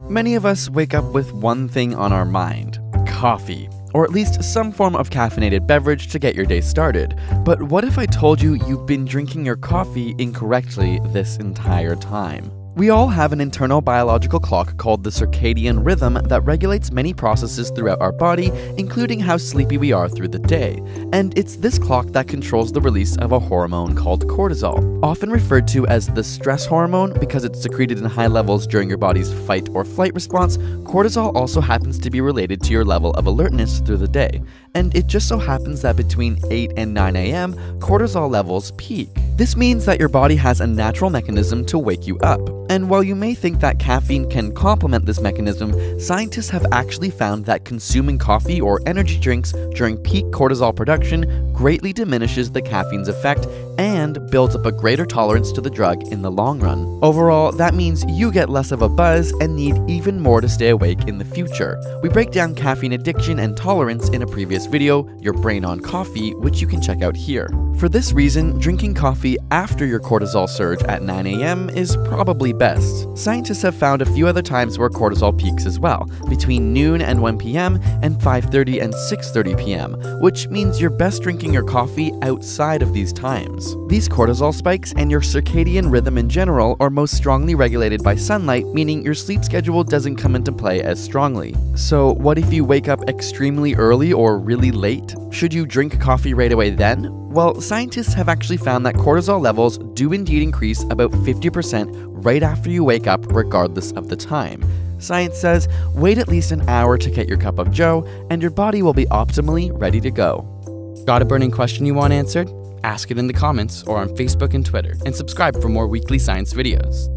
Many of us wake up with one thing on our mind: coffee, or at least some form of caffeinated beverage to get your day started. But what if I told you you've been drinking your coffee incorrectly this entire time? We all have an internal biological clock called the circadian rhythm that regulates many processes throughout our body, including how sleepy we are through the day. And it's this clock that controls the release of a hormone called cortisol, often referred to as the stress hormone because it's secreted in high levels during your body's fight or flight response. Cortisol also happens to be related to your level of alertness through the day. And it just so happens that between 8 and 9 a.m., cortisol levels peak. This means that your body has a natural mechanism to wake you up. And while you may think that caffeine can complement this mechanism, scientists have actually found that consuming coffee or energy drinks during peak cortisol production greatly diminishes the caffeine's effect and builds up a greater tolerance to the drug in the long run. Overall, that means you get less of a buzz and need even more to stay awake in the future. We break down caffeine addiction and tolerance in a previous video, Your Brain on Coffee, which you can check out here. For this reason, drinking coffee after your cortisol surge at 9 a.m. is probably best. Scientists have found a few other times where cortisol peaks as well, between noon and 1 p.m. and 5:30 and 6:30 p.m., which means you're best drinking your coffee outside of these times. These cortisol spikes and your circadian rhythm in general are most strongly regulated by sunlight, meaning your sleep schedule doesn't come into play as strongly. So what if you wake up extremely early or really late? Should you drink coffee right away then? Well, scientists have actually found that cortisol levels do indeed increase about 50% right after you wake up, regardless of the time. Science says wait at least an hour to get your cup of joe, and your body will be optimally ready to go. Got a burning question you want answered? Ask it in the comments or on Facebook and Twitter, and subscribe for more weekly science videos.